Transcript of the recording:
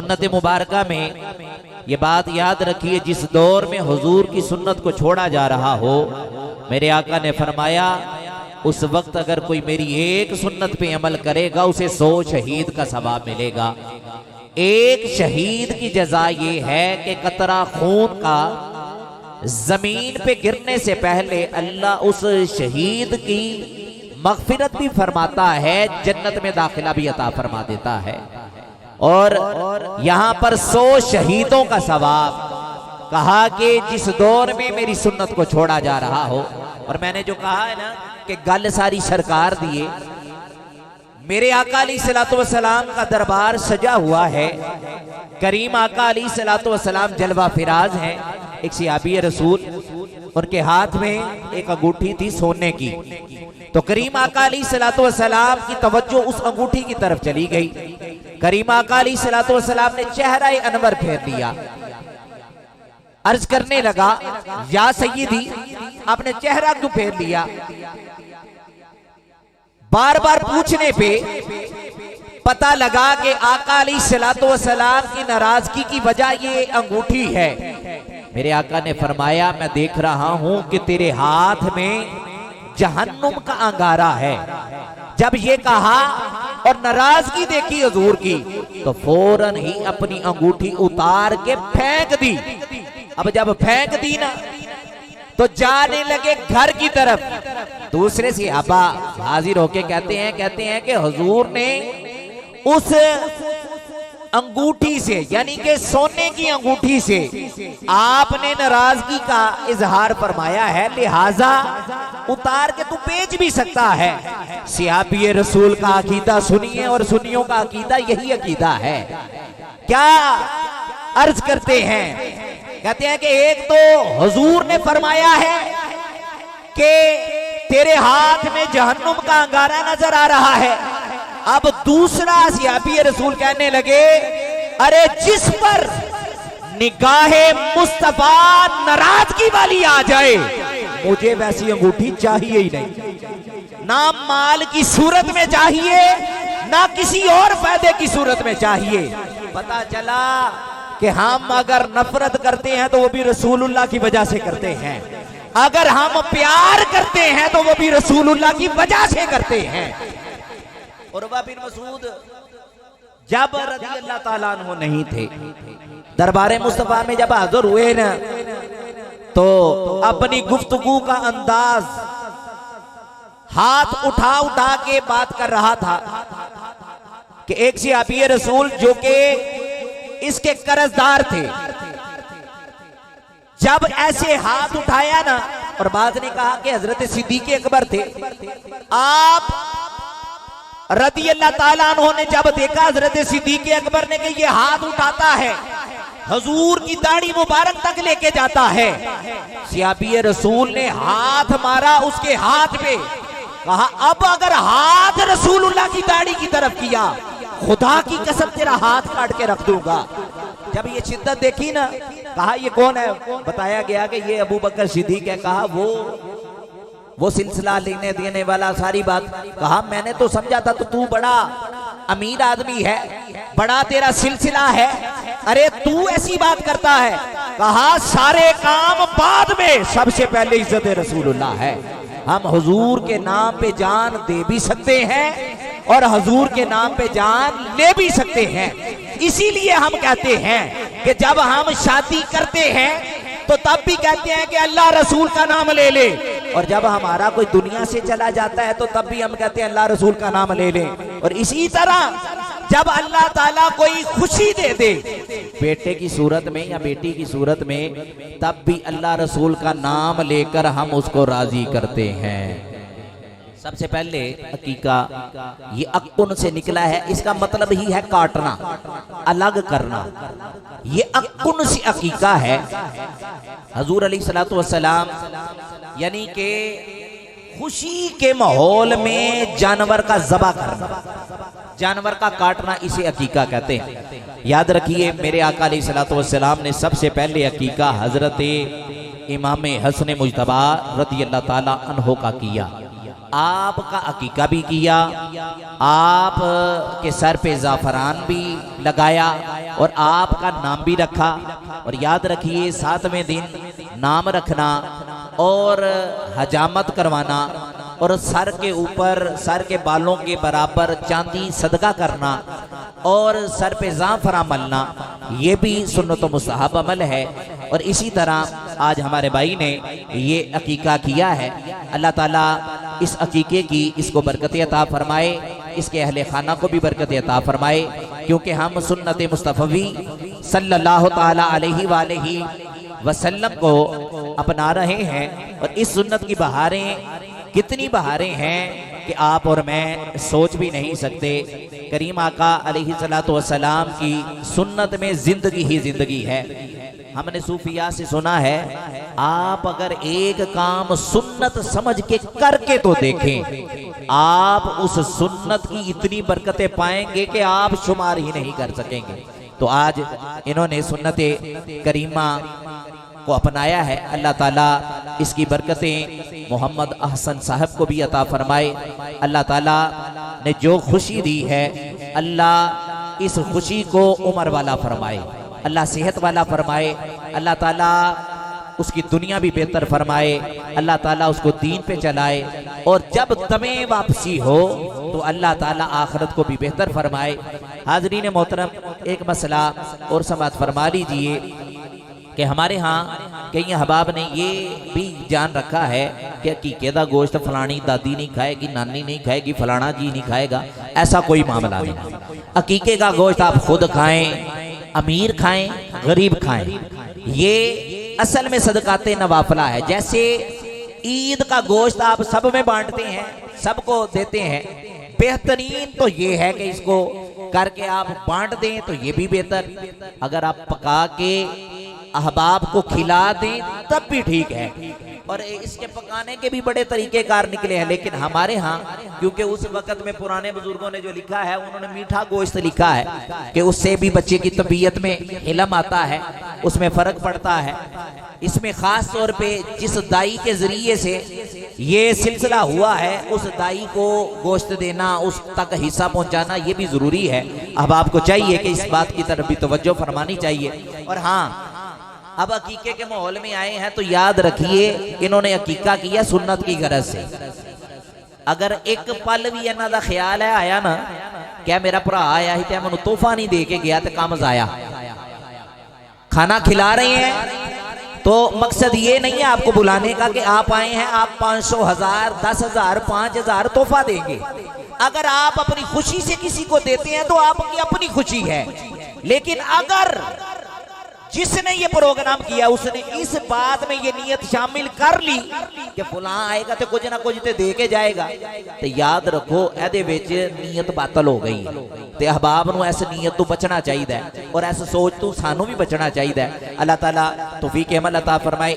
सुन्नत मुबारका में ये बात याद रखिए, जिस दौर में हुजूर की सुन्नत को छोड़ा जा रहा हो, मेरे आका ने फरमाया उस वक्त अगर कोई मेरी एक सुन्नत पे अमल करेगा उसे 100 शहीद का सवाब मिलेगा। एक शहीद की जजा ये है कि कतरा खून का जमीन पे गिरने से पहले अल्लाह उस शहीद की मगफिरत भी फरमाता है, जन्नत में दाखिला भी अता फरमा देता है। और यहां पर 100 शहीदों का सवाब कहा कि जिस दौर में मेरी सुन्नत को छोड़ा जा रहा हो। और मैंने जो कहा है ना कि गल सारी सरकार दिए, मेरे आका अलैहिस्सलातु वस्सलाम का दरबार सजा हुआ है। करीम आका अलैहिस्सलातु वस्सलाम जलवा फिराज हैं। एक सहाबी रसूल, उनके हाथ में एक अंगूठी थी सोने की, तो करीम आका अलैहिस्सलातु वस्सलाम की तवज्जो उस अंगूठी की तरफ चली गई। करीम आका अलैहिस्सलातु वस्सलाम ने चेहरा अनवर फेर लिया, अर्ज करने लगा या सय्यदी आपने चेहरा क्यों फेर लिया। बार बार पूछने पे पता लगा कि आका अलैहिस्सलातु वस्सलाम की नाराजगी की वजह ये अंगूठी है। मेरे आका ने फरमाया मैं देख रहा हूं कि तेरे हाथ में जहन्नुम का अंगारा है। जब ये कहा और नाराजगी देखी हुजूर की, तो फौरन ही अपनी अंगूठी उतार के फेंक दी। अब जब फेंक दी ना तो जाने लगे घर की तरफ। दूसरे सहाबा हाजिर होके कहते हैं कि हुजूर ने उस अंगूठी से, यानी कि सोने की अंगूठी से आपने नाराजगी का इजहार फरमाया है, लिहाजा उतार के तू बेच भी सकता है। सहाबी रसूल का अकीदा सुनिए, और सुन्नियों का अकीदा यही अकीदा है। क्या अर्ज करते हैं, कहते हैं कि एक तो हुजूर ने फरमाया है कि तेरे हाथ में जहन्नुम का अंगारा नजर आ रहा है। अब दूसरा सहाबी रसूल कहने लगे अरे जिस पर निगाहे मुस्तफा नाराजगी वाली आ जाए मुझे वैसी अंगूठी चाहिए ही नहीं। ना माल की सूरत में चाहिए, ना किसी और फायदे की सूरत में चाहिए। पता चला कि हम अगर नफरत करते हैं तो वो भी रसूलुल्लाह की वजह से करते हैं, अगर हम प्यार करते हैं तो वो भी रसूलुल्लाह की वजह से करते हैं। उरवा बिन मसूद जब रज़ियल्लाहु ताला अन्हु नहीं थे, दरबार मुस्तफा में जब हाजिर हुए ना, तो अपनी गुफ्तगू का अंदाज हाथ उठा उठा के बात कर रहा था कि एक सहाबी रसूल जो कि इसके कर्जदार थे, जब ऐसे हाथ उठाया ना, और बाद ने कहा कि हजरत सिद्दीक़ अकबर थे, आप रज़ियल्लाहु ताला अन्हु ने जब देखा हजरत सिद्दीक़ अकबर ने कि ये हाथ उठाता है, हुजूर की दाढ़ी मुबारक तक लेके जाता है, सहाबी रसूल ने हाथ मारा उसके हाथ पे, कहा अब अगर हाथ रसूलुल्लाह की दाढ़ी की तरफ किया खुदा की कसम तेरा हाथ काट के रख दूंगा। जब ये शिद्दत देखी ना, कहा ये कौन है, बताया गया कि ये अबू बकर सिद्दीक़ है। कहा वो सिलसिला लेने देने वाला, सारी बात। कहा मैंने तो समझा था तो तू बड़ा अमीर आदमी है, बड़ा तेरा सिलसिला है, अरे तू ऐसी बात करता है। कहा सारे काम बाद में, सबसे पहले इज्जत रसूलुल्लाह है। हम हुजूर के नाम पे जान दे भी सकते हैं और हुजूर के नाम पे जान ले भी सकते हैं। इसीलिए हम कहते हैं कि जब हम शादी करते हैं तो तब भी कहते हैं कि अल्लाह रसूल का नाम ले ले, और जब हमारा कोई दुनिया से चला जाता है तो तब भी हम कहते हैं अल्लाह रसूल का नाम ले ले। और इसी तरह जब अल्लाह ताला कोई खुशी दे दे बेटे की सूरत में या बेटी की सूरत में, तब भी अल्लाह रसूल का नाम लेकर हम उसको राजी करते हैं। सबसे पहले अकीका ये अक्कुन से निकला है, इसका मतलब ही है काटना, अलग करना। ये अक्कुन से अकीका है। हजूर अलैहिस्सलातु वस्सलाम यानी कि खुशी के माहौल में जानवर का ज़बह करना, जानवर का काटना, इसे अकीका कहते हैं। याद रखिए मेरे आका अलैहिस्सलातु वस्सलाम ने सबसे पहले अकीका हजरत इमाम हसन मुज्तबा रज़ियल्लाहु ताला अन्हु का किया। आपका अकीका भी किया, आप के सर पे ज़ाफ़रान भी लगाया और आपका नाम भी रखा। और याद रखिए 7वें दिन नाम रखना और हजामत करवाना और सर के ऊपर सर के बालों के बराबर चांदी सदका करना और सर पे ज़ाफ़रान मलना, ये भी सुन्नत मुस्तहब अमल है। और इसी तरह आज हमारे भाई ने ये अकीका किया है। अल्लाह ताला इस अकीके की इसको बरकत अता फरमाए, इसके अहले खाना को भी बरकत अता फरमाए, क्योंकि हम सुन्नत मुस्तफ़वी सल्लल्लाहु ताला अलैहि वसल्लम को अपना रहे हैं। और इस सुन्नत की बहारें कितनी बहारें हैं कि आप और मैं सोच भी नहीं सकते। करीम आका अलैहिस्सलातु वस्सलाम की सुन्नत में जिंदगी ही जिंदगी है। हमने सूफिया से सुना है, आप अगर एक काम सुन्नत समझ के करके तो देखें, आप उस सुन्नत की इतनी बरकतें पाएंगे कि आप शुमार ही नहीं कर सकेंगे। तो आज इन्होंने सुन्नत करीमा को अपनाया है। अल्लाह ताला इसकी बरकतें मोहम्मद अहसन साहब को भी अता फरमाए। अल्लाह ताला ने जो खुशी दी है, अल्लाह इस खुशी को उम्र वाला फरमाए, अल्लाह सेहत वाला फरमाए, अल्लाह ताला उसकी दुनिया भी बेहतर फरमाए, अल्लाह ताला उसको दीन पे चलाए और जब तमें वापसी हो तो अल्लाह ताला आखिरत को भी बेहतर फरमाए। हाजरीन मोहतरम, एक मसला और समात फरमा लीजिए कि हमारे यहाँ कई अहबाब ने ये भी जान रखा है कि अकीके दा गोश्त फलानी दादी नहीं खाएगी, नानी नहीं खाएगी, फलाना जी नहीं खाएगा। ऐसा कोई मामला नहीं। अकीके का गोश्त आप खुद खाएं, अमीर खाएं, गरीब खाएं, ये असल में सदकाते नवाफला है। जैसे ईद का गोश्त आप सब में बांटते हैं, सबको देते हैं, बेहतरीन तो ये है कि इसको करके आप बांट दें तो ये भी बेहतर। अगर आप पका के अहबाब को खिला दें तब भी ठीक है। और इसके पकाने के भी बड़े तरीके कार निकले हैं। लेकिन हमारे यहाँ क्योंकि उस वक्त में पुराने बुजुर्गों ने जो लिखा है, उन्होंने मीठा गोश्त लिखा है कि उससे भी बच्चे की तबीयत में इल्म आता है, उसमें फर्क पड़ता है। इसमें खास तौर पे जिस दाई के जरिए से ये सिलसिला हुआ है, उस दाई को गोश्त देना, उस तक हिस्सा पहुंचाना, ये भी जरूरी है। अब आपको चाहिए कि इस बात की तरफ भी तवज्जो फरमानी चाहिए। और हाँ, अब अकीके के माहौल में आए हैं तो याद रखिए, इन्होंने अकीका किया सुन्नत की गरज से। अगर एक पल भी इन्हां दा ख्याल है आया ना, क्या मेरा भरा आया ही तो मैं तोहफा नहीं दे के गया तो काम जाया। खाना खिला रहे हैं तो मकसद ये नहीं है आपको बुलाने का कि आप आए हैं, आप 500, 1000, 10,000, 5,000 तोहफा देंगे। अगर आप अपनी खुशी से किसी को देते हैं तो आपकी अपनी खुशी है। लेकिन अगर जिसने ये प्रोग्राम किया उसने इस बात में ये नियत शामिल कर ली कि फलां आएगा तो कुछ ना कुछ तो दे के जाएगा, तो याद रखो एदे विच नीयत बातल हो गई। ते अहबाब नूं इस नीयत तो बचना चाहिए और इस सोच तो सानू भी बचना चाहिए। अल्लाह ताला तौफीक अमल अता फरमाए।